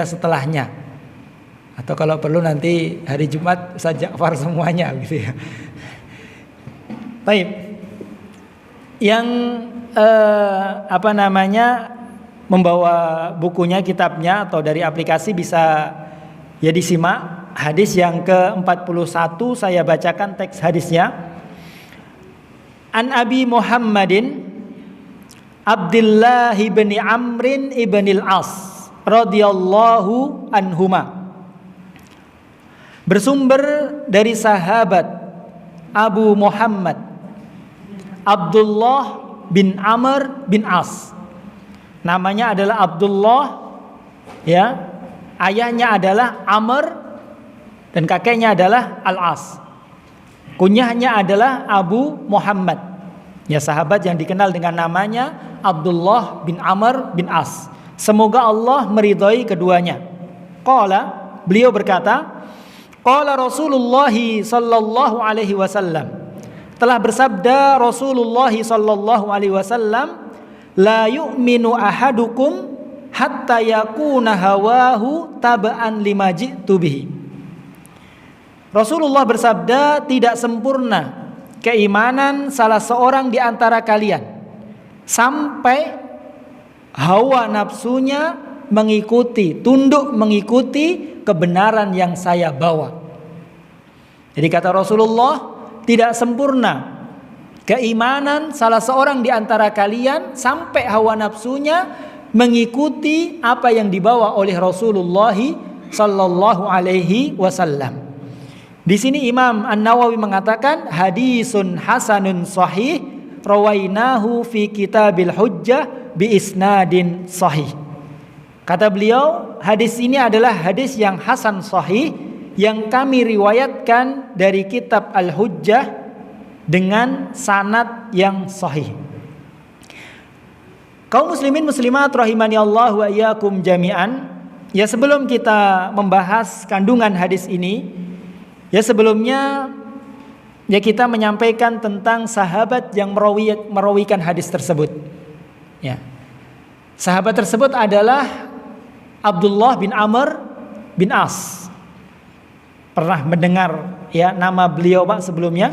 setelahnya. Atau kalau perlu nanti hari Jumat Ustaz Ja'far semuanya gitu ya. Baik. Yang membawa bukunya, kitabnya atau dari aplikasi bisa ya disimak hadis yang ke-41. Saya bacakan teks hadisnya. An Abi Muhammadin Abdullah bin Amrin ibn al-As radhiyallahu anhuma, bersumber dari sahabat Abu Muhammad Abdullah bin Amr bin As. Namanya adalah Abdullah, ya. Ayahnya adalah Amr dan kakeknya adalah Al-As. Kunyahnya adalah Abu Muhammad. Ya, sahabat yang dikenal dengan namanya Abdullah bin Amr bin As. Semoga Allah meridhai keduanya. Qala, beliau berkata, qala Rasulullah sallallahu alaihi wasallam, telah bersabda Rasulullah sallallahu alaihi wasallam, la yu'minu ahadukum hatta yakuna hawahu taba'an lima ji'tu bihi. Rasulullah bersabda, tidak sempurna keimanan salah seorang di antara kalian sampai hawa nafsunya tunduk mengikuti kebenaran yang saya bawa. Jadi kata Rasulullah, tidak sempurna keimanan salah seorang di antara kalian sampai hawa nafsunya mengikuti apa yang dibawa oleh Rasulullah sallallahu alaihi wasallam. Di sini Imam An-Nawawi mengatakan hadisun hasanun sahih rawainahu fi kitabil hujjah bi isnadin sahih. Kata beliau, hadis ini adalah hadis yang hasan sahih yang kami riwayatkan dari kitab Al-Hujjah dengan sanad yang sahih. Kaum muslimin muslimat rahimani Allah wa iyyakum jami'an. Ya, sebelum kita membahas kandungan hadis ini, ya sebelumnya ya kita menyampaikan tentang sahabat yang merawikan hadis tersebut. Ya. Sahabat tersebut adalah Abdullah bin Amr bin As. Pernah mendengar ya nama beliau Pak sebelumnya?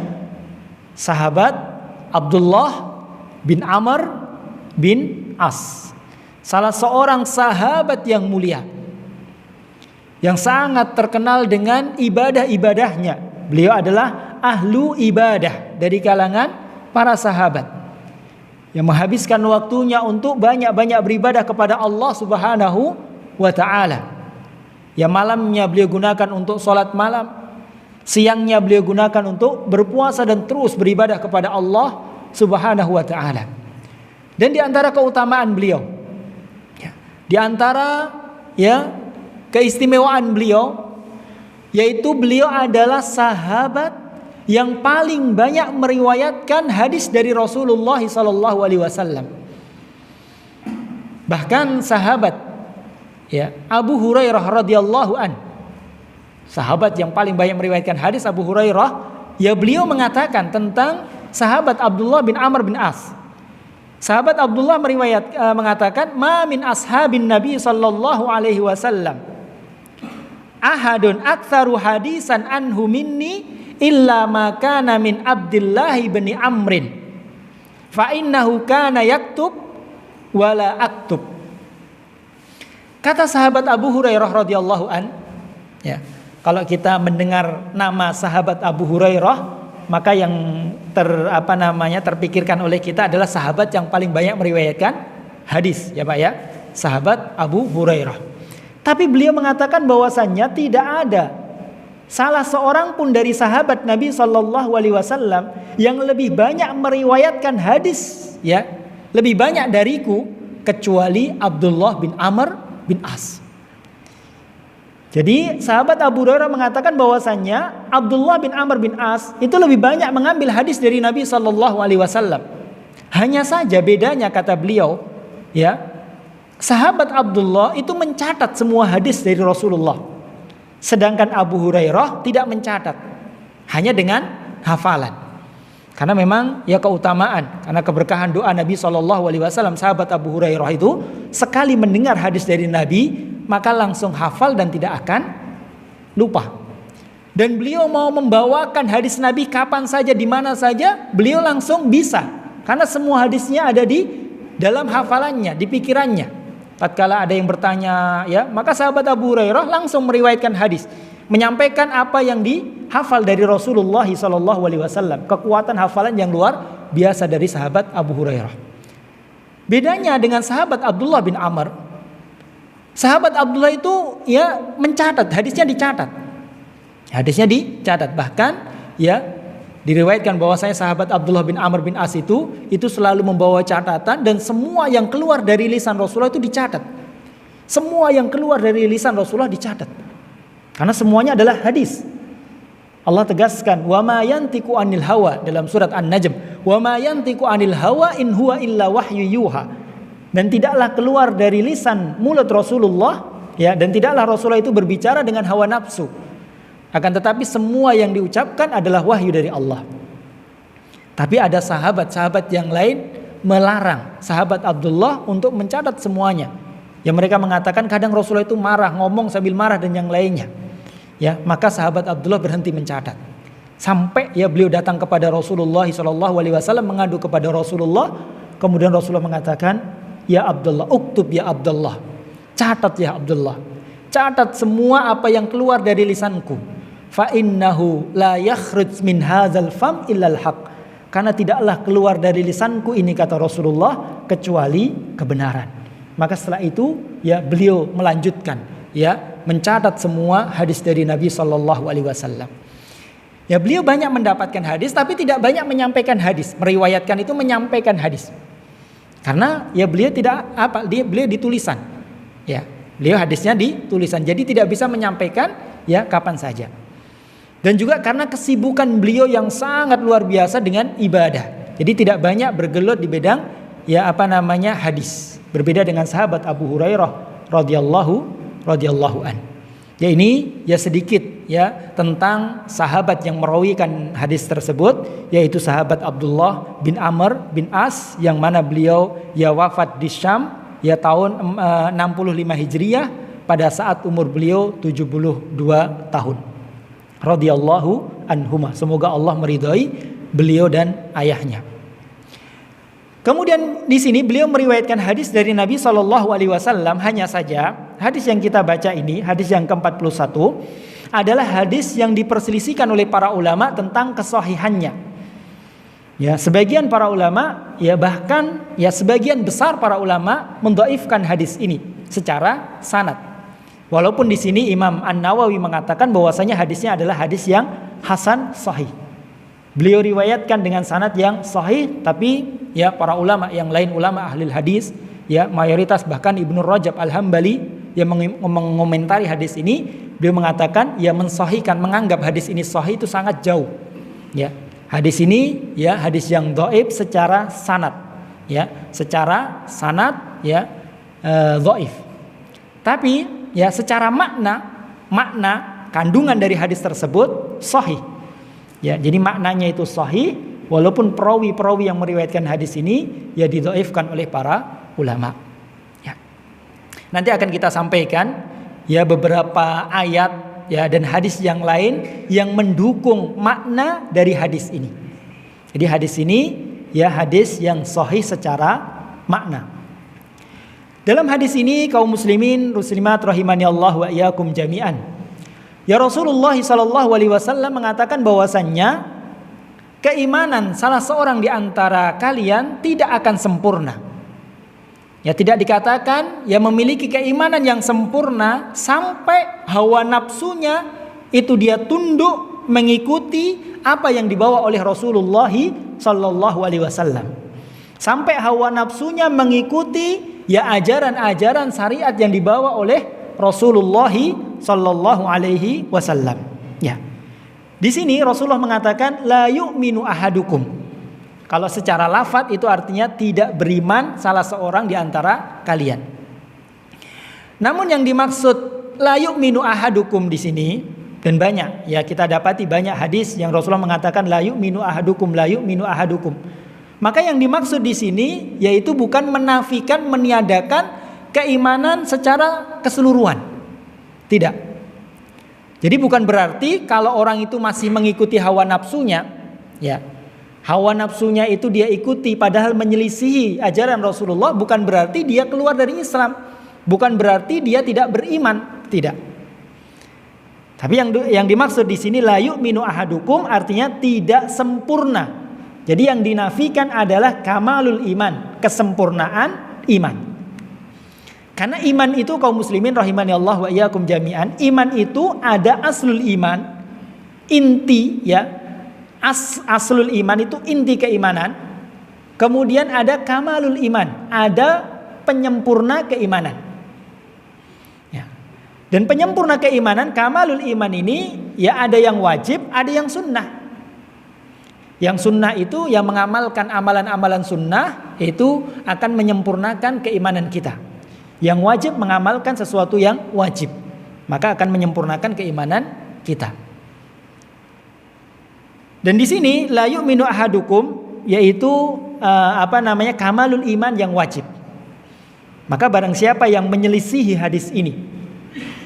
Sahabat Abdullah bin Amr bin As. Salah seorang sahabat yang mulia, yang sangat terkenal dengan ibadah-ibadahnya. Beliau adalah ahlu ibadah dari kalangan para sahabat, yang menghabiskan waktunya untuk banyak-banyak beribadah kepada Allah Subhanahu wa ta'ala. Ya, malamnya beliau gunakan untuk sholat malam, siangnya beliau gunakan untuk berpuasa dan terus beribadah kepada Allah Subhanahu wa ta'ala. Dan di antara keutamaan beliau, ya, di antara ya keistimewaan beliau, yaitu beliau adalah sahabat yang paling banyak meriwayatkan hadis dari Rasulullah SAW. Bahkan sahabat ya Abu Hurairah radhiyallahu an, sahabat yang paling banyak meriwayatkan hadis Abu Hurairah, ya beliau mengatakan tentang sahabat Abdullah bin Amr bin As. Sahabat Abdullah mengatakan, ma min ashabin Nabi sallallahu alaihi wasallam ahadun aktsaru hadisan anhu minni illa ma kana min Abdullah bin Amrin fa innahu kana yaktub wala aktub. Kata sahabat Abu Hurairah radhiyallahu an, ya, kalau kita mendengar nama sahabat Abu Hurairah, maka yang terpikirkan oleh kita adalah sahabat yang paling banyak meriwayatkan hadis, ya Pak ya, sahabat Abu Hurairah. Tapi beliau mengatakan bahwasannya tidak ada salah seorang pun dari sahabat Nabi sallallahu alaihi wasallam yang lebih banyak meriwayatkan hadis, ya, lebih banyak dariku, kecuali Abdullah bin Amr bin As. Jadi sahabat Abu Hurairah mengatakan bahwasannya Abdullah bin Amr bin As itu lebih banyak mengambil hadis dari Nabi sallallahu alaihi wasallam. Hanya saja bedanya, kata beliau, ya, sahabat Abdullah itu mencatat semua hadis dari Rasulullah, sedangkan Abu Hurairah tidak mencatat, hanya dengan hafalan. Karena memang ya keutamaan, karena keberkahan doa Nabi sallallahu alaihi wasallam, sahabat Abu Hurairah itu sekali mendengar hadis dari Nabi, maka langsung hafal dan tidak akan lupa. Dan beliau mau membawakan hadis Nabi kapan saja, di mana saja, beliau langsung bisa. Karena semua hadisnya ada di dalam hafalannya, di pikirannya. Tatkala ada yang bertanya, ya, maka sahabat Abu Hurairah langsung meriwayatkan hadis, menyampaikan apa yang dihafal dari Rasulullah SAW. Kekuatan hafalan yang luar biasa dari sahabat Abu Hurairah. Bedanya dengan sahabat Abdullah bin Amr. Sahabat Abdullah itu ya mencatat, hadisnya dicatat. Hadisnya dicatat, bahkan ya diriwayatkan bahwasanya sahabat Abdullah bin Amr bin As itu selalu membawa catatan, dan semua yang keluar dari lisan Rasulullah itu dicatat. Semua yang keluar dari lisan Rasulullah dicatat. Karena semuanya adalah hadis. Allah tegaskan, "Wa ma yantiqu 'anil hawa" dalam surat An-Najm. "Wa ma yantiqu 'anil hawa in huwa illa wahyu yuha." Dan tidaklah keluar dari lisan mulut Rasulullah, ya, dan tidaklah Rasulullah itu berbicara dengan hawa nafsu. Akan tetapi semua yang diucapkan adalah wahyu dari Allah. Tapi ada sahabat-sahabat yang lain melarang sahabat Abdullah untuk mencatat semuanya. Yang mereka mengatakan kadang Rasulullah itu marah, ngomong sambil marah dan yang lainnya. Ya, maka sahabat Abdullah berhenti mencatat. Sampai ya beliau datang kepada Rasulullah SAW, mengadu kepada Rasulullah. Kemudian Rasulullah mengatakan, "Ya Abdullah, uktub ya Abdullah." Catat ya Abdullah. Catat semua apa yang keluar dari lisanku. Fa innahu la yakhruj min hadzal fam illal haq. Karena tidaklah keluar dari lisanku ini, kata Rasulullah, kecuali kebenaran. Maka setelah itu ya beliau melanjutkan ya mencatat semua hadis dari Nabi SAW. Ya beliau banyak mendapatkan hadis, tapi tidak banyak menyampaikan hadis. Meriwayatkan itu menyampaikan hadis. Karena ya beliau beliau ditulisan. Ya, beliau hadisnya ditulisan. Jadi tidak bisa menyampaikan ya kapan saja. Dan juga karena kesibukan beliau yang sangat luar biasa dengan ibadah. Jadi tidak banyak bergelut di bidang hadis. Berbeda dengan sahabat Abu Hurairah radhiyallahu an. Ya ini ya sedikit ya tentang sahabat yang merawikan hadis tersebut, yaitu sahabat Abdullah bin Amr bin As, yang mana beliau ya wafat di Syam ya tahun 65 Hijriah pada saat umur beliau 72 tahun. Radhiyallahu anhuma. Semoga Allah meridhai beliau dan ayahnya. Kemudian di sini beliau meriwayatkan hadis dari Nabi SAW. Hanya saja hadis yang kita baca ini, hadis yang ke-41, adalah hadis yang diperselisihkan oleh para ulama tentang kesahihannya. Ya, sebagian para ulama ya bahkan ya sebagian besar para ulama mendhaifkan hadis ini secara sanad. Walaupun di sini Imam An-Nawawi mengatakan bahwasanya hadisnya adalah hadis yang hasan sahih. Beliau riwayatkan dengan sanad yang sahih, tapi ya para ulama yang lain, ulama ahli hadis ya mayoritas, bahkan Ibnu Rajab Al-Hambali yang mengomentari hadis ini, beliau mengatakan ya mensahihkan, menganggap hadis ini sahih itu sangat jauh. Ya, hadis ini ya hadis yang dhaif secara sanad. Ya, secara sanad ya dhaif. Tapi ya secara makna kandungan dari hadis tersebut sahih. Ya, jadi maknanya itu sahih, walaupun perawi-perawi yang meriwayatkan hadis ini ya didhaifkan oleh para ulama. Ya. Nanti akan kita sampaikan ya beberapa ayat ya dan hadis yang lain yang mendukung makna dari hadis ini. Jadi hadis ini ya hadis yang sahih secara makna. Dalam hadis ini kaum muslimin muslimat rahimani Allah wa iyyakum jami'an. Ya Rasulullah SAW mengatakan bahwasannya keimanan salah seorang di antara kalian tidak akan sempurna. Ya tidak dikatakan ya memiliki keimanan yang sempurna sampai hawa nafsunya itu dia tunduk mengikuti apa yang dibawa oleh Rasulullah SAW. Sampai hawa nafsunya mengikuti ya ajaran-ajaran syariat yang dibawa oleh Rasulullah sallallahu alaihi wasallam. Ya. Di sini Rasulullah mengatakan la yu'minu ahadukum. Kalau secara lafaz itu artinya tidak beriman salah seorang di antara kalian. Namun yang dimaksud la yu'minu ahadukum di sini, dan banyak ya kita dapati banyak hadis yang Rasulullah mengatakan la yu'minu ahadukum, la yu'minu ahadukum. Maka yang dimaksud di sini yaitu bukan menafikan, meniadakan keimanan secara keseluruhan. Tidak. Jadi bukan berarti kalau orang itu masih mengikuti hawa nafsunya, ya, hawa nafsunya itu dia ikuti padahal menyelisihi ajaran Rasulullah, bukan berarti dia keluar dari Islam, bukan berarti dia tidak beriman, tidak. Tapi yang dimaksud di sini la yu'minu ahadukum artinya tidak sempurna. Jadi yang dinafikan adalah kamalul iman, kesempurnaan iman. Karena iman itu kaum muslimin rahimani Allah wa iyyakum jami'an, iman itu ada aslul iman, inti ya. Aslul iman itu inti keimanan. Kemudian ada kamalul iman, ada penyempurna keimanan. Ya. Dan penyempurna keimanan, kamalul iman ini ya ada yang wajib, ada yang sunnah. Yang sunnah itu yang mengamalkan amalan-amalan sunnah itu akan menyempurnakan keimanan kita. Yang wajib mengamalkan sesuatu yang wajib, maka akan menyempurnakan keimanan kita. Dan di sini la yu'minu ahadukum yaitu kamalul iman yang wajib. Maka barang siapa yang menyelisihi hadis ini,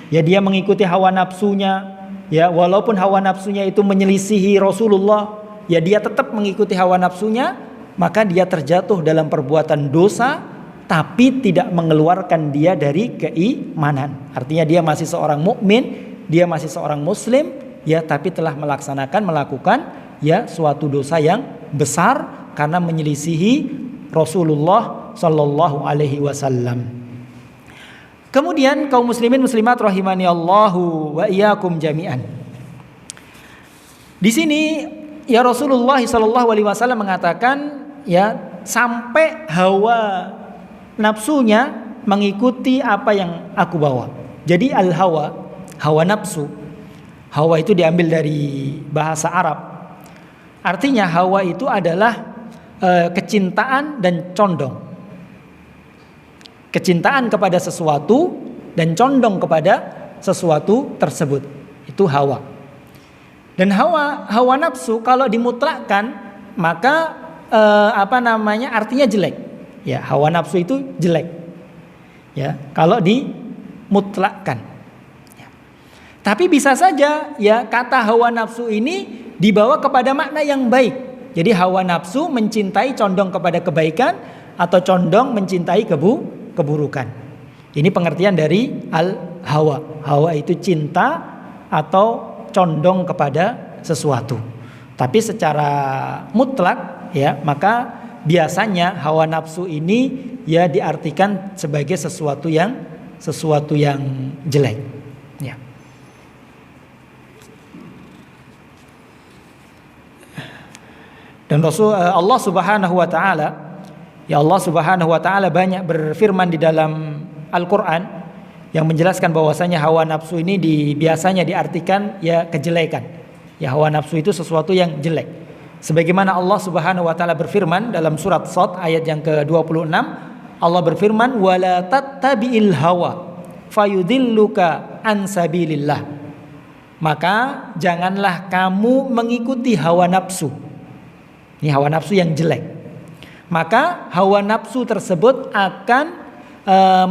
ya dia mengikuti hawa nafsunya, ya walaupun hawa nafsunya itu menyelisihi Rasulullah, ya dia tetap mengikuti hawa nafsunya, maka dia terjatuh dalam perbuatan dosa tapi tidak mengeluarkan dia dari keimanan. Artinya dia masih seorang mukmin, dia masih seorang muslim, ya tapi telah melakukan ya suatu dosa yang besar karena menyelisihi Rasulullah sallallahu alaihi wasallam. Kemudian kaum muslimin muslimat rahimani Allahu wa iyyakum jami'an. Di sini ya Rasulullah sallallahu alaihi wasallam mengatakan ya sampai hawa nafsunya mengikuti apa yang aku bawa. Jadi al-hawa, hawa nafsu. Hawa itu diambil dari bahasa Arab. Artinya hawa itu adalah kecintaan dan condong. Kecintaan kepada sesuatu dan condong kepada sesuatu tersebut. Itu hawa. Dan hawa nafsu kalau dimutlakkan maka artinya jelek. Ya, hawa nafsu itu jelek. Ya, kalau dimutlakkan. Ya. Tapi bisa saja ya kata hawa nafsu ini dibawa kepada makna yang baik. Jadi hawa nafsu mencintai condong kepada kebaikan atau condong mencintai keburukan. Ini pengertian dari al-hawa. Hawa itu cinta atau condong kepada sesuatu. Tapi secara mutlak ya, maka biasanya hawa nafsu ini ya diartikan sebagai sesuatu yang jelek. Ya. Dan Allah Subhanahu wa taala banyak berfirman di dalam Al-Qur'an yang menjelaskan bahwasanya hawa nafsu ini biasanya diartikan ya kejelekan. Ya, hawa nafsu itu sesuatu yang jelek. Sebagaimana Allah Subhanahu wa taala berfirman dalam surat Shad ayat yang ke-26, Allah berfirman wala tattabi'il hawa fayudilluka an sabilillah. Maka janganlah kamu mengikuti hawa nafsu. Ini hawa nafsu yang jelek. Maka hawa nafsu tersebut akan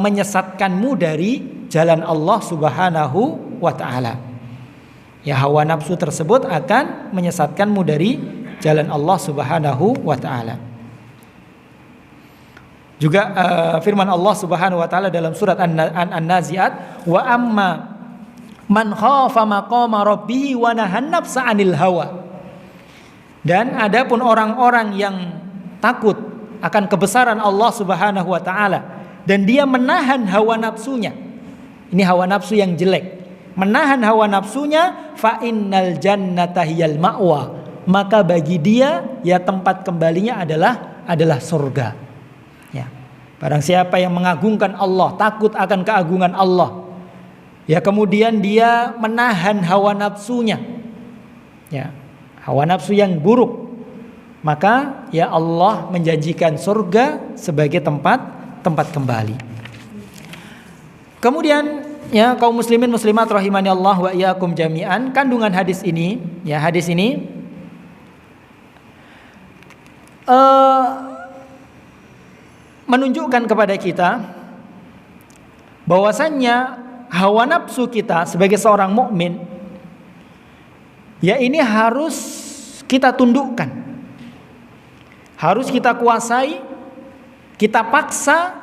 menyesatkanmu dari jalan Allah Subhanahu wa taala. Ya, hawa nafsu tersebut akan menyesatkanmu dari jalan Allah Subhanahu wa taala. Juga firman Allah Subhanahu wa taala dalam surat An-Nazi'at, wa amma man khafa maqama rabbih wa nahan nafsa 'anil hawa. Dan adapun orang-orang yang takut akan kebesaran Allah Subhanahu wa taala dan dia menahan hawa nafsunya. Ini hawa nafsu yang jelek. Menahan hawa nafsunya, fa innal jannata hiyal ma'wa. Maka bagi dia ya tempat kembalinya adalah surga. Ya. Barang siapa yang mengagungkan Allah, takut akan keagungan Allah, ya kemudian dia menahan hawa nafsunya, ya hawa nafsu yang buruk, maka ya Allah menjanjikan surga sebagai tempat kembali. Kemudian ya kaum muslimin muslimat rahimani Allah wa iyyakum jami'an, kandungan hadis ini menunjukkan kepada kita bahwasannya hawa nafsu kita sebagai seorang mukmin, ya ini harus kita tundukkan, harus kita kuasai, kita paksa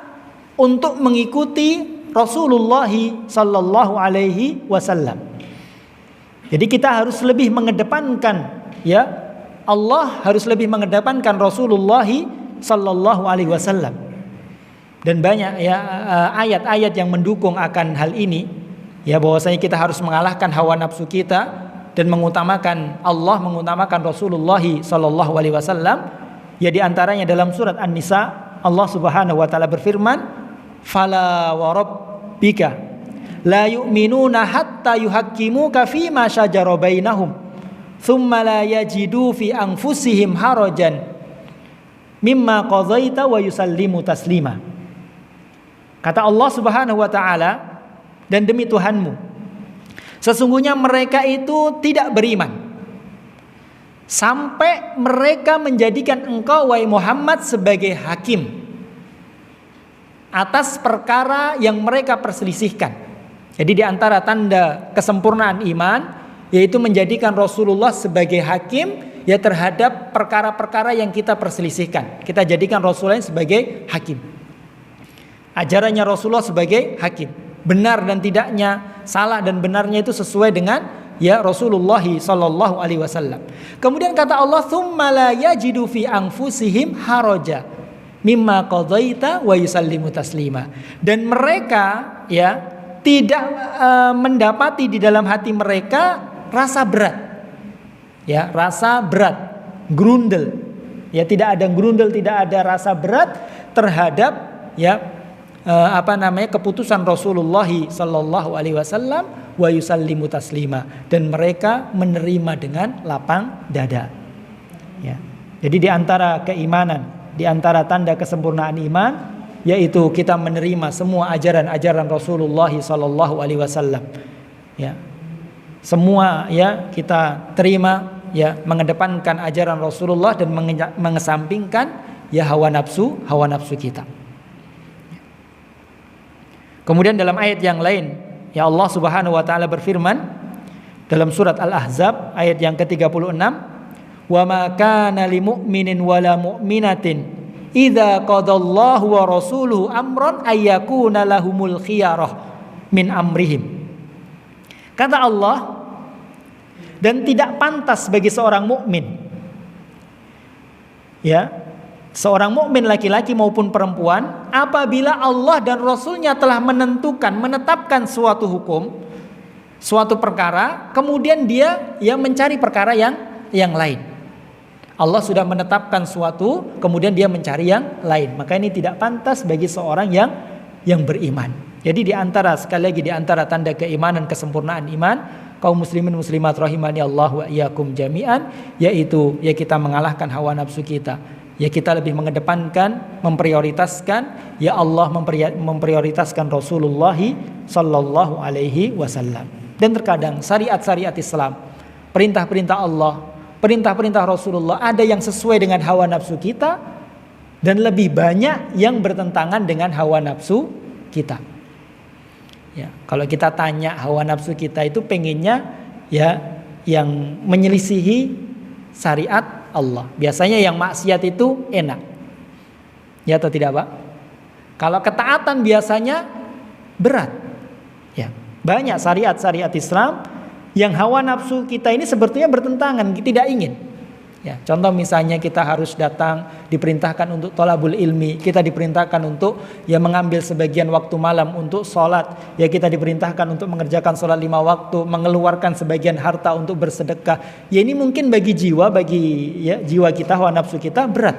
untuk mengikuti Rasulullah sallallahu alaihi wasallam. Jadi kita harus lebih mengedepankan, ya Allah harus lebih mengedepankan Rasulullah sallallahu alaihi wasallam. Dan banyak ya ayat-ayat yang mendukung akan hal ini, ya bahwasanya kita harus mengalahkan hawa nafsu kita dan mengutamakan Allah, mengutamakan Rasulullah sallallahu alaihi wasallam. Ya di antaranya dalam surat An-Nisa, Allah Subhanahu wa taala berfirman, "Fala wa rabbika la yu'minuna hatta yuhaqqimuka fima shajara bainahum thumma la yajidu fi anfusihim harajan mimma qadaita wa yusallimu taslima." Kata Allah Subhanahu wa taala, dan demi Tuhanmu, sesungguhnya mereka itu tidak beriman sampai mereka menjadikan engkau wahai Muhammad sebagai hakim atas perkara yang mereka perselisihkan. Jadi di antara tanda kesempurnaan iman yaitu menjadikan Rasulullah sebagai hakim ya terhadap perkara-perkara yang kita perselisihkan. Kita jadikan Rasulullah sebagai hakim. Ajarannya Rasulullah sebagai hakim. Benar dan tidaknya, salah dan benarnya itu sesuai dengan ya Rasulullah sallallahu alaihi wasallam. Kemudian kata Allah, "Tsumma la yajidu fi anfusihim haraja mimma qadaita wa yusallimu taslima." Dan mereka ya tidak mendapati di dalam hati mereka rasa berat. Ya, rasa berat, grundel. Ya, tidak ada grundel, tidak ada rasa berat terhadap ya keputusan Rasulullah sallallahu alaihi wasallam wa yusallimu taslima, dan mereka menerima dengan lapang dada. Ya. Jadi di antara keimanan, di antara tanda kesempurnaan iman yaitu kita menerima semua ajaran-ajaran Rasulullah sallallahu alaihi wasallam. Ya. Semua ya kita terima ya, mengedepankan ajaran Rasulullah dan mengesampingkan ya hawa nafsu kita. Kemudian dalam ayat yang lain, ya Allah Subhanahu wa taala berfirman dalam surat Al-Ahzab ayat yang ke-36, "Wa ma kana lil mu'minin wala mu'minatin idza qadallahu wa rasuluhu amran ayyakuna lahumul khiyarah min amrihim." Kata Allah, dan tidak pantas bagi seorang mukmin, ya, seorang mukmin laki-laki maupun perempuan, apabila Allah dan Rasulnya telah menetapkan suatu hukum, suatu perkara, kemudian dia yang mencari perkara yang lain. Allah sudah menetapkan suatu, kemudian dia mencari yang lain. Maka ini tidak pantas bagi seorang yang beriman. Jadi sekali lagi di antara tanda keimanan, kesempurnaan iman kaum muslimin muslimat rahimani Allah wa iyyakum jami'an, yaitu ya kita mengalahkan hawa nafsu kita. Ya kita lebih mengedepankan, memprioritaskan ya Allah, memprioritaskan Rasulullah sallallahu alaihi wasallam. Dan terkadang syariat-syariat Islam, perintah-perintah Allah, perintah-perintah Rasulullah ada yang sesuai dengan hawa nafsu kita dan lebih banyak yang bertentangan dengan hawa nafsu kita. Ya, kalau kita tanya hawa nafsu kita itu pengennya ya yang menyelisihi syariat Allah. Biasanya yang maksiat itu enak. Ya atau tidak, Pak? Kalau ketaatan biasanya berat. Ya, banyak syariat-syariat Islam yang hawa nafsu kita ini sebetulnya bertentangan, tidak ingin. Ya, contoh misalnya kita harus datang, diperintahkan untuk thalabul ilmi, kita diperintahkan untuk ya mengambil sebagian waktu malam untuk sholat, ya kita diperintahkan untuk mengerjakan sholat 5 waktu, mengeluarkan sebagian harta untuk bersedekah. Ya ini mungkin bagi jiwa kita, hawa nafsu kita berat.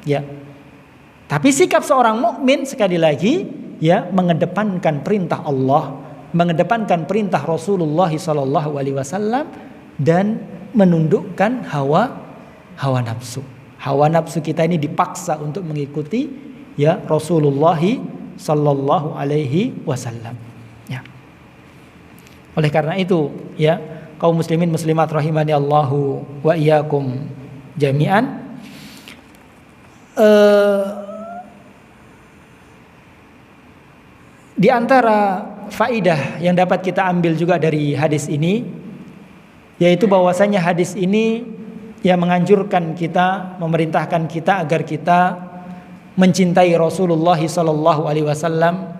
Ya. Tapi sikap seorang mukmin sekali lagi ya mengedepankan perintah Allah, mengedepankan perintah Rasulullah SAW dan menundukkan hawa nafsu. Hawa nafsu kita ini dipaksa untuk mengikuti ya Rasulullah sallallahu alaihi wasallam. Ya. Oleh karena itu, ya kaum muslimin muslimat rahimani Allahu wa iyyakum jami'an, di antara faidah yang dapat kita ambil juga dari hadis ini, yaitu bahwasanya hadis ini yang menganjurkan kita, memerintahkan kita agar kita mencintai Rasulullah sallallahu alaihi wasallam,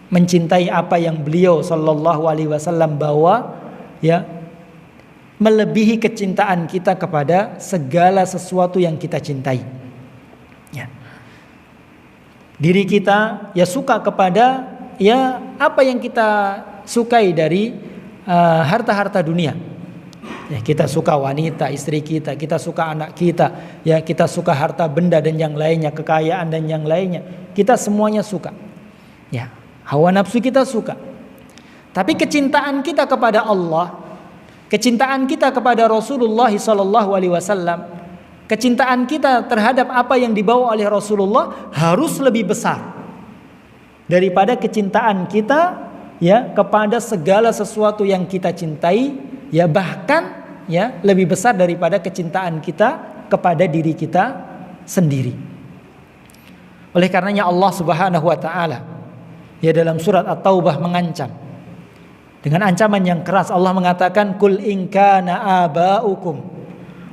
mencintai apa yang beliau sallallahu alaihi wasallam bawa, ya, melebihi kecintaan kita kepada segala sesuatu yang kita cintai. Ya. Diri kita ya suka kepada ya apa yang kita sukai dari harta-harta dunia. Ya, kita suka wanita, istri kita suka anak kita, ya kita suka harta benda dan yang lainnya, kekayaan dan yang lainnya. Kita semuanya suka. Ya, hawa nafsu kita suka. Tapi kecintaan kita kepada Allah, kecintaan kita kepada Rasulullah SAW, kecintaan kita terhadap apa yang dibawa oleh Rasulullah harus lebih besar daripada kecintaan kita ya kepada segala sesuatu yang kita cintai, ya bahkan ya lebih besar daripada kecintaan kita kepada diri kita sendiri. Oleh karenanya Allah Subhanahu wa taala ya dalam surat At-Taubah mengancam dengan ancaman yang keras. Allah mengatakan, "Qul in kana aba'ukum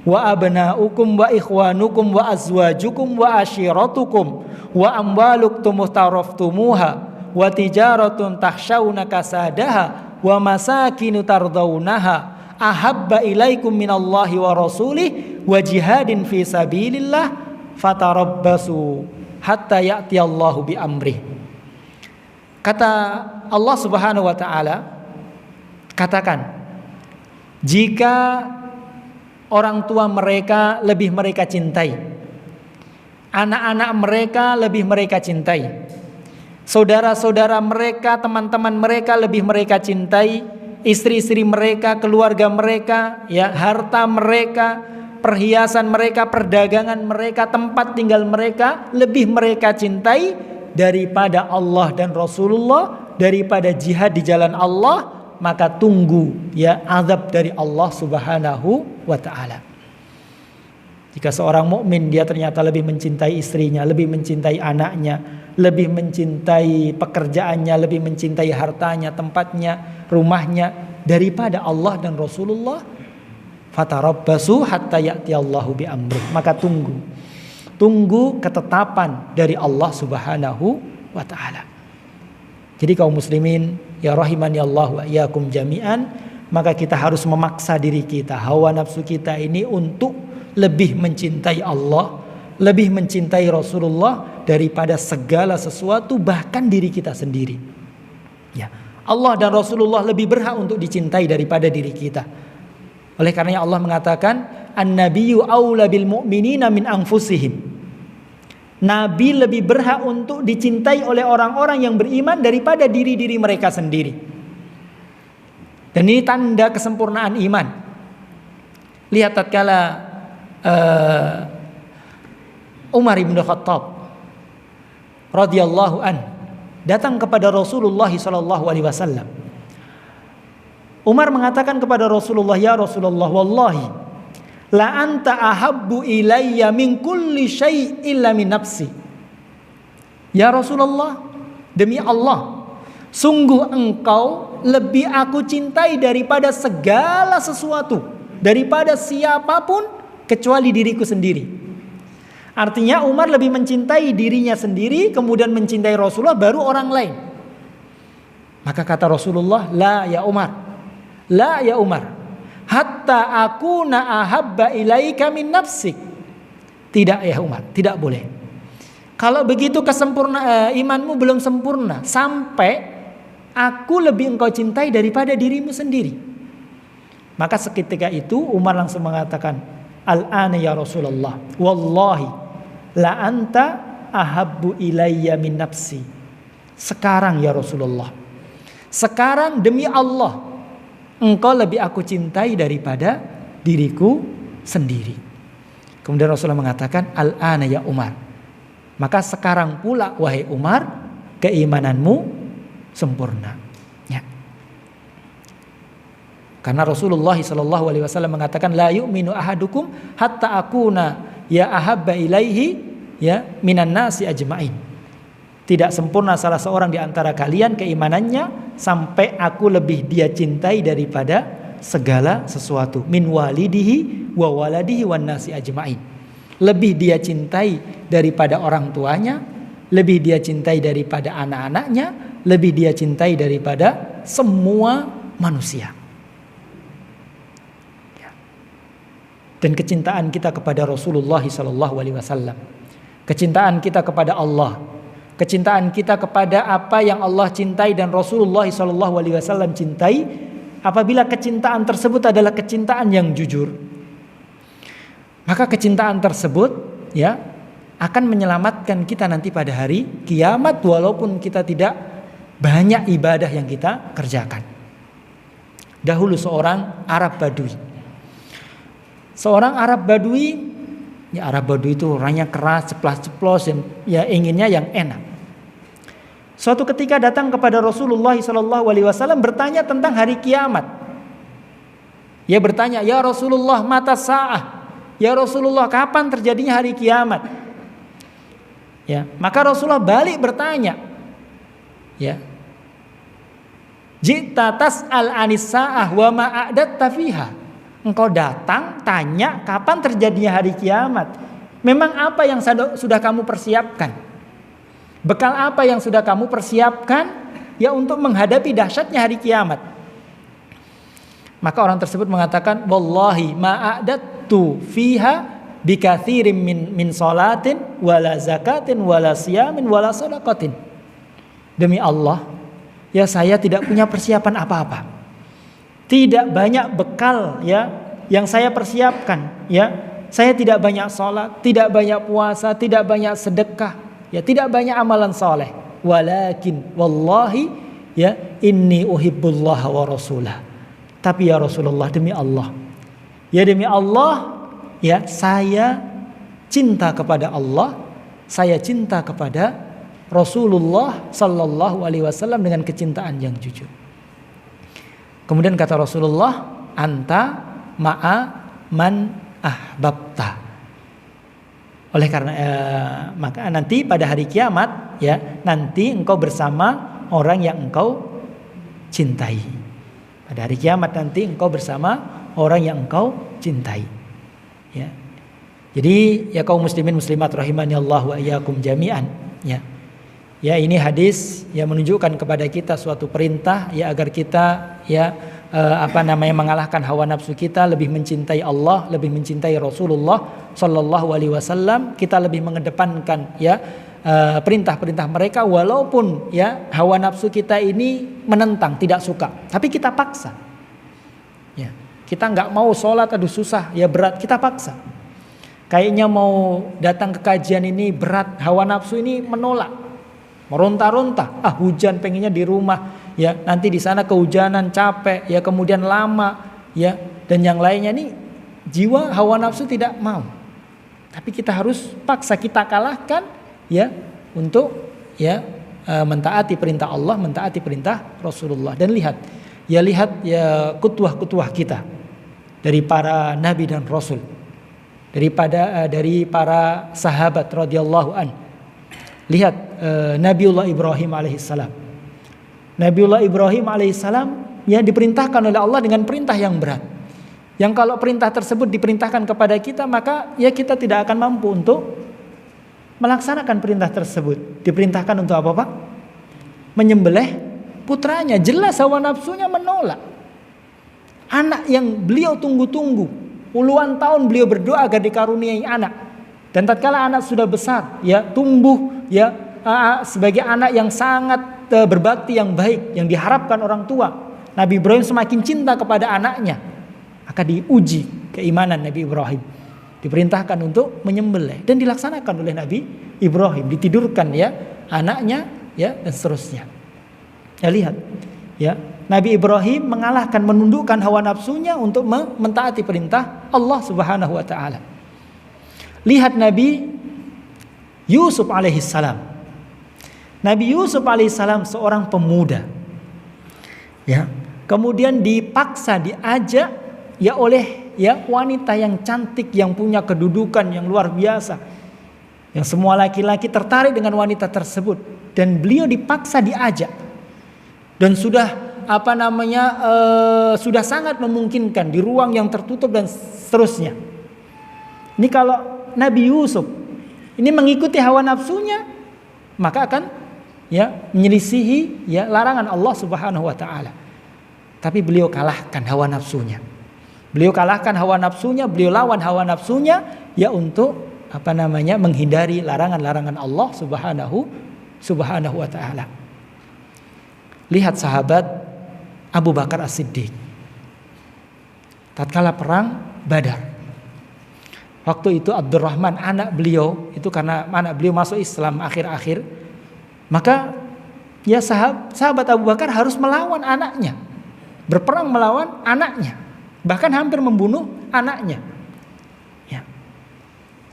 wa abna'ukum wa ikhwanukum wa azwajukum wa ashiratukum wa amwaluktum taraftumuha wa tijaratun takhshawna kasadaha wa masakinu tardawnaha ahabba ilaikum minallahi wa rasulih wa jihadin fi sabilillah fatarabbasu hatta ya'tiyallahu bi amrih." Kata Allah Subhanahu wa taala, katakan, jika orang tua mereka lebih mereka cintai, anak-anak mereka lebih mereka cintai, saudara-saudara mereka, teman-teman mereka lebih mereka cintai, istri-istri mereka, keluarga mereka, ya harta mereka, perhiasan mereka, perdagangan mereka, tempat tinggal mereka lebih mereka cintai daripada Allah dan Rasulullah, daripada jihad di jalan Allah, maka tunggu ya azab dari Allah Subhanahu wa taala. Jika seorang mukmin dia ternyata lebih mencintai istrinya, lebih mencintai anaknya, lebih mencintai pekerjaannya, lebih mencintai hartanya, tempatnya, rumahnya daripada Allah dan Rasulullah, fatarabbasu hatta ya'tiyallahu bi amrih, maka tunggu ketetapan dari Allah Subhanahu wa taala. Jadi kaum muslimin ya rahimani Allah wa iyyakum jami'an, maka kita harus memaksa diri kita, hawa nafsu kita ini untuk lebih mencintai Allah, lebih mencintai Rasulullah daripada segala sesuatu, bahkan diri kita sendiri. Ya, Allah dan Rasulullah lebih berhak untuk dicintai daripada diri kita. Oleh karenanya Allah mengatakan, "An-nabiyyu aula bil mu'minina min anfusihim." Nabi lebih berhak untuk dicintai oleh orang-orang yang beriman daripada diri-diri mereka sendiri. Dan ini tanda kesempurnaan iman. Lihat tatkala Umar bin Khattab radhiyallahu an datang kepada Rasulullah sallallahu alaihi wasallam. Umar mengatakan kepada Rasulullah, "Ya Rasulullah, wallahi la anta ahabbu ilayya min kulli syai' illa min nafsi." Ya Rasulullah, demi Allah, sungguh engkau lebih aku cintai daripada segala sesuatu, daripada siapapun kecuali diriku sendiri. Artinya Umar lebih mencintai dirinya sendiri, kemudian mencintai Rasulullah, baru orang lain. Maka kata Rasulullah, "La ya Umar, la ya Umar, hatta akuna ahabba ilaika min nafsik." Tidak ya Umar, tidak boleh. Kalau begitu imanmu belum sempurna sampai aku lebih engkau cintai daripada dirimu sendiri. Maka seketika itu Umar langsung mengatakan, "Al-ana ya Rasulullah, wallahi la anta ahabbu ilayya min nafsi." Sekarang ya Rasulullah, sekarang demi Allah, engkau lebih aku cintai daripada diriku sendiri. Kemudian Rasulullah mengatakan, "Al-ana ya Umar." Maka sekarang pula wahai Umar, keimananmu sempurna. Ya. Karena Rasulullah SAW mengatakan, "La yu'minu ahadukum hatta akuna ya ahabba ilaihi ya minan nasi ajma'in." tidak sempurna salah seorang di antara kalian keimanannya sampai aku lebih dia cintai daripada segala sesuatu, min walidihi wa waladihi wan nasi ajmain. Lebih dia cintai daripada orang tuanya, lebih dia cintai daripada anak-anaknya, lebih dia cintai daripada semua manusia. Dan kecintaan kita kepada Rasulullah SAW, kecintaan kita kepada Allah, kecintaan kita kepada apa yang Allah cintai dan Rasulullah SAW cintai, apabila kecintaan tersebut adalah kecintaan yang jujur, maka kecintaan tersebut ya akan menyelamatkan kita nanti pada hari kiamat, walaupun kita tidak banyak ibadah yang kita kerjakan. Dahulu seorang Arab Badui. Seorang Arab Badui, ya Arab Badui itu orangnya keras, ceplas-ceplos, ya inginnya yang enak. Suatu ketika datang kepada Rasulullah SAW bertanya tentang hari kiamat. Ia bertanya, ya Rasulullah, mata sa'ah. Ya Rasulullah, kapan terjadinya hari kiamat? Ya, maka Rasulullah balik bertanya, ya, Jita tas'al anis sa'ah wa ma'adatta fiha. Engkau datang tanya kapan terjadinya hari kiamat. Memang apa yang sudah kamu persiapkan? Bekal apa yang sudah kamu persiapkan ya untuk menghadapi dahsyatnya hari kiamat? Maka orang tersebut mengatakan, wallahi ma'adatu fiha bikathirin min salatin wala zakatin wala siyamin wala sadaqatin. Demi Allah, ya saya tidak punya persiapan apa-apa. Tidak banyak bekal ya yang saya persiapkan ya. Saya tidak banyak sholat, tidak banyak puasa, tidak banyak sedekah, ya tidak banyak amalan soleh. Walakin wallahi ya inni uhibbullaha wa rasulah. Tapi ya Rasulullah, demi Allah, ya demi Allah, ya saya cinta kepada Allah, saya cinta kepada Rasulullah sallallahu alaihi wasallam dengan kecintaan yang jujur. Kemudian kata Rasulullah, anta ma'a man ahbabta. Oleh karena maka nanti pada hari kiamat ya, nanti engkau bersama orang yang engkau cintai. Pada hari kiamat nanti engkau bersama orang yang engkau cintai. Ya. Jadi ya kaum muslimin muslimat rahimani Allah wa iyyakum jami'an, ya. Ya, ini hadis yang menunjukkan kepada kita suatu perintah ya agar kita ya mengalahkan hawa nafsu kita, lebih mencintai Allah, lebih mencintai Rasulullah sallallahu alaihi wasallam. Kita lebih mengedepankan ya perintah-perintah mereka walaupun ya hawa nafsu kita ini menentang, tidak suka, tapi kita paksa. Ya, kita enggak mau sholat, aduh susah, ya berat, kita paksa. Kayaknya mau datang ke kajian ini berat, hawa nafsu ini menolak. Meronta-ronta, hujan pengennya di rumah, ya nanti di sana kehujanan capek, ya kemudian lama, ya dan yang lainnya nih jiwa hawa nafsu tidak mau, tapi kita harus paksa, kita kalahkan, ya untuk ya mentaati perintah Allah, mentaati perintah Rasulullah. Dan lihat ya kutuah-kutuah kita dari para nabi dan rasul, dari para sahabat radhiyallahu an. Lihat Nabiullah Ibrahim alaihissalam. Nabiullah Ibrahim alaihissalam yang diperintahkan oleh Allah dengan perintah yang berat. Yang kalau perintah tersebut diperintahkan kepada kita, maka ya kita tidak akan mampu untuk melaksanakan perintah tersebut. Diperintahkan untuk apa Pak? Menyembelih putranya. Jelas hawa nafsunya menolak. Anak yang beliau tunggu-tunggu, puluhan tahun beliau berdoa agar dikaruniai anak. Dan tatkala anak sudah besar, ya tumbuh, ya sebagai anak yang sangat berbakti, yang baik, yang diharapkan orang tua, Nabi Ibrahim semakin cinta kepada anaknya. Maka diuji keimanan Nabi Ibrahim, diperintahkan untuk menyembelih dan dilaksanakan oleh Nabi Ibrahim. Ditidurkan ya anaknya, ya dan seterusnya. Ya lihat, ya Nabi Ibrahim mengalahkan, menundukkan hawa nafsunya untuk mentaati perintah Allah Subhanahu Wa Taala. Lihat Nabi Yusuf alaihissalam. Nabi Yusuf alaihissalam seorang pemuda, ya kemudian dipaksa, diajak ya oleh ya wanita yang cantik, yang punya kedudukan yang luar biasa, yang semua laki-laki tertarik dengan wanita tersebut. dan beliau dipaksa diajak dan sudah sudah sangat memungkinkan di ruang yang tertutup dan seterusnya. Ini kalau Nabi Yusuf ini mengikuti hawa nafsunya, maka akan menyelisihi larangan Allah Subhanahu wa taala. Tapi beliau kalahkan hawa nafsunya. Beliau lawan hawa nafsunya untuk menghindari larangan-larangan Allah Subhanahu wa taala. Lihat sahabat Abu Bakar As-Siddiq tatkala perang Badar. Waktu itu Abdurrahman anak beliau itu, karena anak beliau masuk Islam akhir-akhir, maka sahabat Abu Bakar harus melawan anaknya, berperang melawan anaknya, bahkan hampir membunuh anaknya.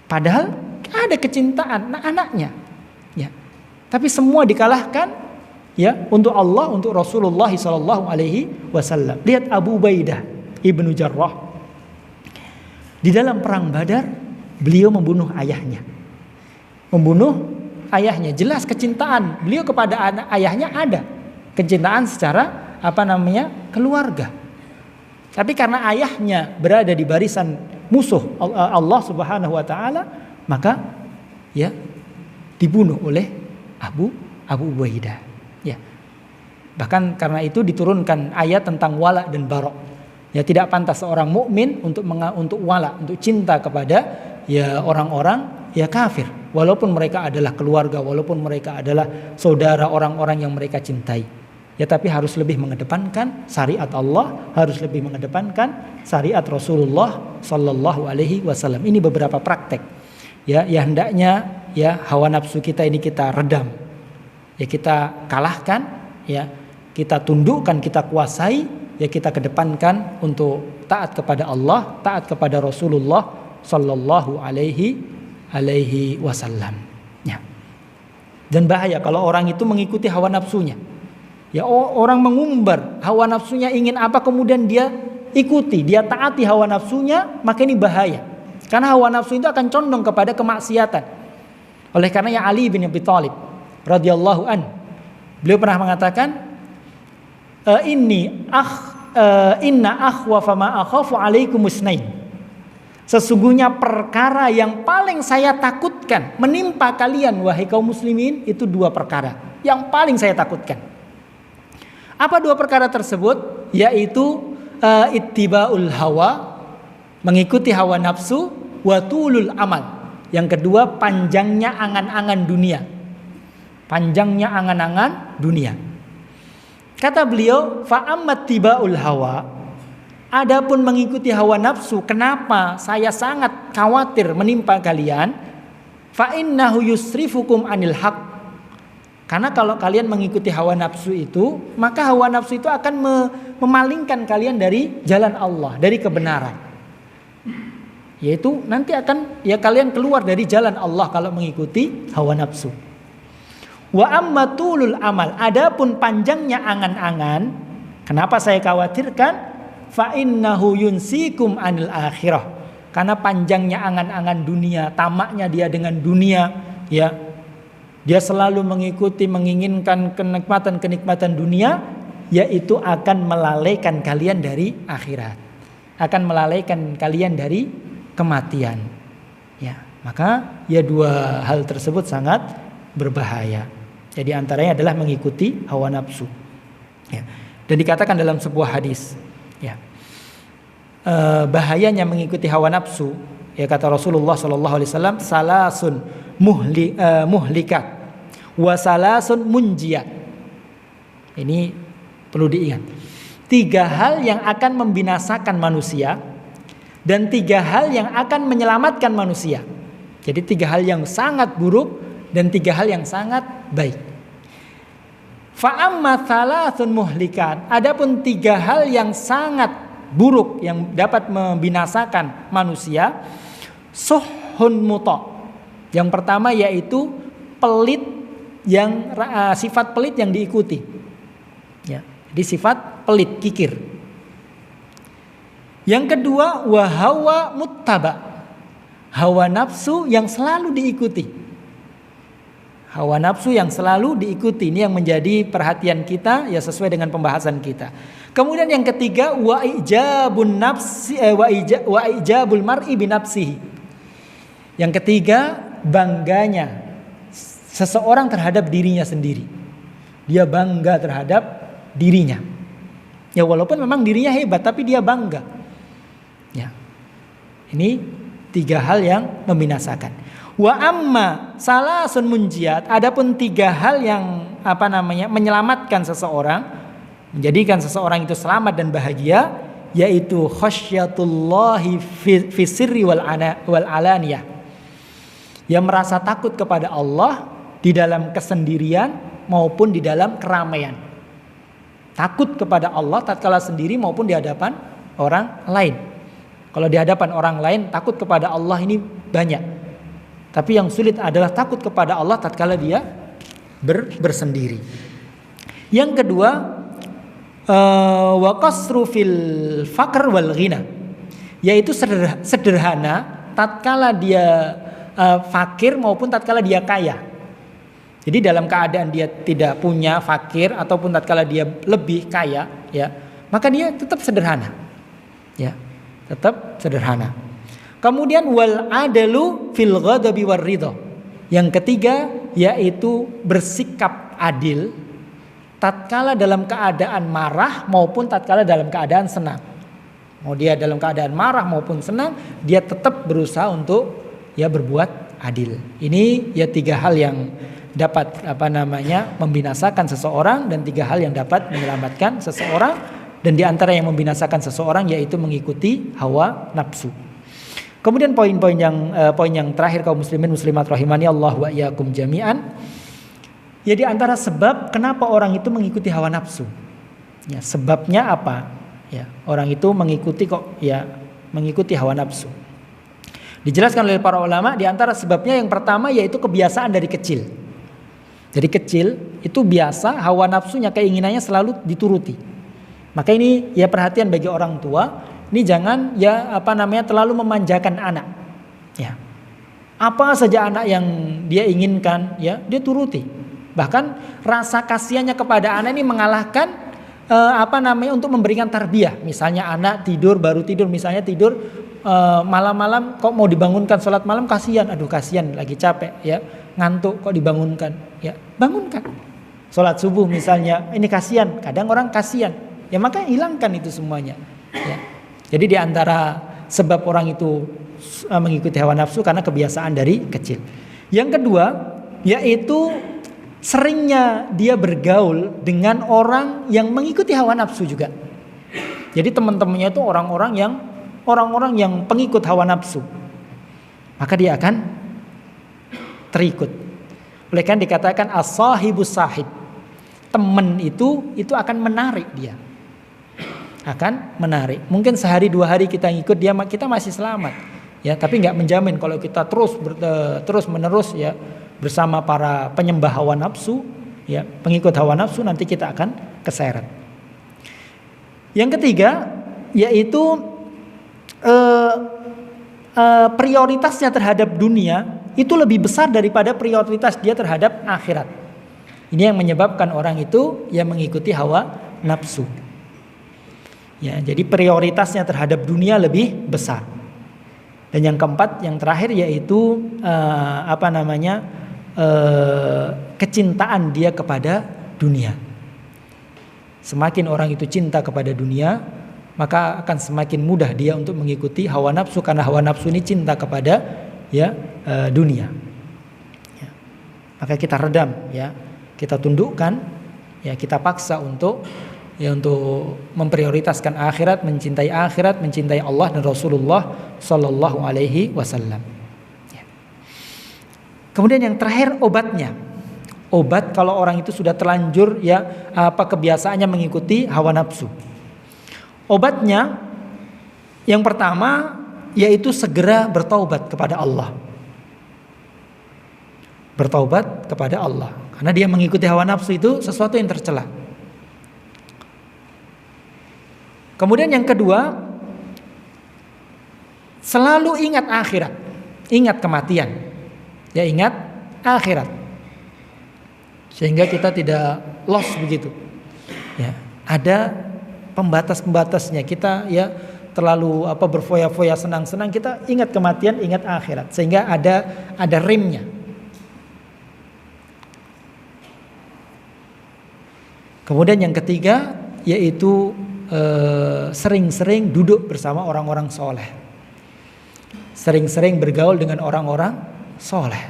Padahal ada kecintaan anaknya, tapi semua dikalahkan untuk Allah, untuk Rasulullah SAW. Lihat Abu Ubaidah ibnu Jarrah, di dalam perang Badar beliau membunuh ayahnya. Jelas kecintaan beliau kepada ayahnya ada, kecintaan secara keluarga. Tapi karena ayahnya berada di barisan musuh Allah Subhanahu wa taala, maka dibunuh oleh Abu Ubaidah. Bahkan karena itu diturunkan ayat tentang wala dan barok. Tidak pantas seorang mukmin untuk wala, untuk cinta kepada orang-orang kafir, walaupun mereka adalah keluarga, walaupun mereka adalah saudara orang-orang yang mereka cintai. Tapi harus lebih mengedepankan syariat Allah, harus lebih mengedepankan syariat Rasulullah sallallahu alaihi wasallam. Ini beberapa praktek. Hendaknya hawa nafsu kita ini kita redam. Kita kalahkan, kita tundukkan, kita kuasai, kita kedepankan untuk taat kepada Allah, taat kepada Rasulullah sallallahu alaihi wasallam. Dan bahaya kalau orang itu mengikuti hawa nafsunya. Orang mengumbar hawa nafsunya ingin apa, kemudian dia ikuti, dia taati hawa nafsunya, maka ini bahaya. Karena hawa nafsu itu akan condong kepada kemaksiatan. Oleh karena Ali bin Abi Thalib radhiyallahu an, beliau pernah mengatakan, inna akhwafa ma akhafu alaikum musnain. Sesungguhnya perkara yang paling saya takutkan menimpa kalian wahai kaum muslimin itu dua perkara yang paling saya takutkan. Apa dua perkara tersebut? Yaitu ittiba'ul hawa, mengikuti hawa nafsu, wa tulul amal. Yang kedua, panjangnya angan-angan dunia. Panjangnya angan-angan dunia. Kata beliau, fa'ammat tiba'ul hawa, adapun mengikuti hawa nafsu, kenapa saya sangat khawatir menimpa kalian? Fa'innahu yusrifukum anil haq. Karena kalau kalian mengikuti hawa nafsu itu, maka hawa nafsu itu akan memalingkan kalian dari jalan Allah, dari kebenaran. Yaitu nanti akan kalian keluar dari jalan Allah kalau mengikuti hawa nafsu. Wa amma tulul amal, adapun panjangnya angan-angan, kenapa saya khawatirkan? Fa innahu yunsikum anil akhirah. Karena panjangnya angan-angan dunia, tamaknya dia dengan dunia, dia selalu mengikuti, menginginkan kenikmatan dunia, yaitu akan melalaikan kalian dari akhirat, akan melalaikan kalian dari kematian. Maka dua hal tersebut sangat berbahaya. Jadi antaranya adalah mengikuti hawa nafsu. Dan dikatakan dalam sebuah hadis, bahayanya mengikuti hawa nafsu, kata Rasulullah SAW, salasun muhlikat wa salasun munjiat. Ini perlu diingat. 3 hal yang akan membinasakan manusia dan 3 hal yang akan menyelamatkan manusia. Jadi 3 hal yang sangat buruk dan 3 hal yang sangat baik. Fa'amma thalathun muhlikat, adapun 3 hal yang sangat buruk yang dapat membinasakan manusia, suhun muta. Yang pertama yaitu pelit, yang sifat pelit yang diikuti. Jadi sifat pelit, kikir. Yang kedua, wahawa muttaba, hawa nafsu yang selalu diikuti. Hawa nafsu yang selalu diikuti, ini yang menjadi perhatian kita ya sesuai dengan pembahasan kita. Kemudian yang ketiga wa ijabul mar'i binafsihi. Yang ketiga bangganya seseorang terhadap dirinya sendiri. Dia bangga terhadap dirinya. Ya walaupun memang dirinya hebat tapi dia bangga. Ya. Ini 3 hal yang membinasakan. Wa amma salasun munjiat, adapun 3 hal yang menyelamatkan seseorang, menjadikan seseorang itu selamat dan bahagia, yaitu khasyatullahi fi sirri wal alaniyah. Yang merasa takut kepada Allah di dalam kesendirian maupun di dalam keramaian. Takut kepada Allah tatkala sendiri maupun di hadapan orang lain. Kalau di hadapan orang lain takut kepada Allah ini banyak. Tapi yang sulit adalah takut kepada Allah tatkala dia bersendiri. Yang kedua, wa qasru fil faqr wal ghina, yaitu sederhana tatkala dia fakir maupun tatkala dia kaya. Jadi dalam keadaan dia tidak punya, fakir, ataupun tatkala dia lebih kaya, ya, maka dia tetap sederhana. Ya, tetap sederhana. Kemudian wal adalu fil ghadabi war ridha. Yang ketiga yaitu bersikap adil tatkala dalam keadaan marah maupun tatkala dalam keadaan senang. Mau dia dalam keadaan marah maupun senang, dia tetap berusaha untuk ya berbuat adil. Ini ya 3 hal yang dapat membinasakan seseorang dan 3 hal yang dapat menyelamatkan seseorang, dan di antara yang membinasakan seseorang yaitu mengikuti hawa nafsu. Kemudian poin yang terakhir kaum muslimin muslimat rahimani Allah wa iyyakum jami'an. Ya di antara sebab kenapa orang itu mengikuti hawa nafsu. Ya, sebabnya apa? Ya, orang itu mengikuti hawa nafsu. Dijelaskan oleh para ulama, di antara sebabnya yang pertama yaitu kebiasaan dari kecil. Dari kecil itu biasa hawa nafsunya, keinginannya selalu dituruti. Maka ini ya perhatian bagi orang tua, ini jangan terlalu memanjakan anak. Ya. Apa saja anak yang dia inginkan, ya, dia turuti. Bahkan rasa kasihannya kepada anak ini mengalahkan untuk memberikan tarbiyah. Misalnya anak baru tidur malam-malam kok mau dibangunkan sholat malam, kasihan lagi capek, ya, ngantuk kok dibangunkan, ya, bangunkan. Sholat subuh misalnya, ini kasihan, kadang orang kasihan, ya maka hilangkan itu semuanya, ya. Jadi di antara sebab orang itu mengikuti hawa nafsu karena kebiasaan dari kecil. Yang kedua yaitu seringnya dia bergaul dengan orang yang mengikuti hawa nafsu juga. Jadi teman-temannya itu orang-orang yang pengikut hawa nafsu, maka dia akan terikut. Oleh karena dikatakan as-sahibus sahib, teman itu akan menarik dia, akan menarik. Mungkin sehari 2 hari kita ngikut dia, kita masih selamat, ya, tapi nggak menjamin kalau kita terus menerus ya bersama para penyembah hawa nafsu, ya, pengikut hawa nafsu, nanti kita akan keseret. Yang ketiga yaitu prioritasnya terhadap dunia itu lebih besar daripada prioritas dia terhadap akhirat. Ini yang menyebabkan orang itu yang mengikuti hawa nafsu. Ya, jadi prioritasnya terhadap dunia lebih besar. Dan yang keempat, yang terakhir yaitu kecintaan dia kepada dunia. Semakin orang itu cinta kepada dunia, maka akan semakin mudah dia untuk mengikuti hawa nafsu, karena hawa nafsu ini cinta kepada dunia. Ya. Maka kita redam, ya, kita tundukkan, ya, kita paksa untuk memprioritaskan akhirat, mencintai Allah dan Rasulullah Sallallahu Alaihi Wasallam. Ya. Kemudian yang terakhir obatnya. Obat kalau orang itu sudah terlanjur kebiasaannya mengikuti hawa nafsu. Obatnya yang pertama yaitu segera bertaubat kepada Allah. Bertaubat kepada Allah. Karena dia mengikuti hawa nafsu itu sesuatu yang tercela. Kemudian yang kedua, selalu ingat akhirat. Ingat kematian. Ya, ingat akhirat. sehingga kita tidak lost begitu. Ya, ada pembatas-pembatasnya. Kita ya terlalu berfoya-foya senang-senang, kita ingat kematian, ingat akhirat, sehingga ada rimnya. Kemudian yang ketiga yaitu sering-sering duduk bersama orang-orang soleh, sering-sering bergaul dengan orang-orang soleh,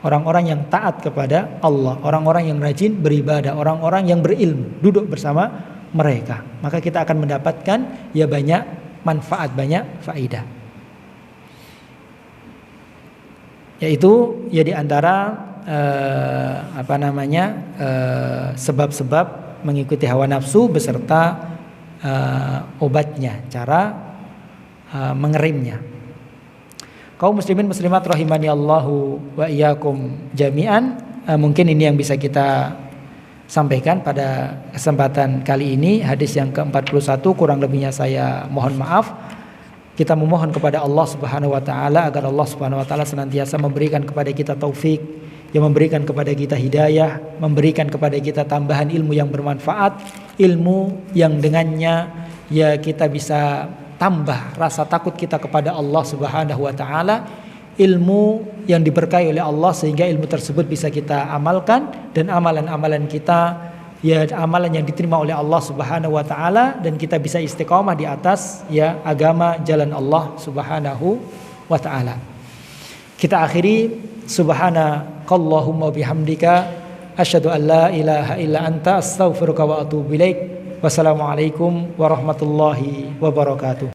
orang-orang yang taat kepada Allah, orang-orang yang rajin beribadah, orang-orang yang berilmu, duduk bersama mereka, maka kita akan mendapatkan ya banyak manfaat, banyak faidah. Yaitu ya diantara sebab-sebab mengikuti hawa nafsu beserta obatnya, cara mengerimnya. Kaum muslimin muslimat rahimani Allahu wa iyyakum jami'an, mungkin ini yang bisa kita sampaikan pada kesempatan kali ini. Hadis yang ke-41, kurang lebihnya saya mohon maaf. Kita memohon kepada Allah Subhanahu wa taala agar Allah Subhanahu wa taala senantiasa memberikan kepada kita taufik, yang memberikan kepada kita hidayah, memberikan kepada kita tambahan ilmu yang bermanfaat, ilmu yang dengannya ya kita bisa tambah rasa takut kita kepada Allah Subhanahu wa taala, ilmu yang diberkahi oleh Allah sehingga ilmu tersebut bisa kita amalkan, dan amalan-amalan kita ya amalan yang diterima oleh Allah Subhanahu wa taala, dan kita bisa istiqamah di atas ya agama jalan Allah Subhanahu wa taala. Kita akhiri subhanakallahumma bihamdika asyhadu an la ilaha illa anta astaghfiruka wa atubu ilaik. Wassalamualaikum warahmatullahi wabarakatuh.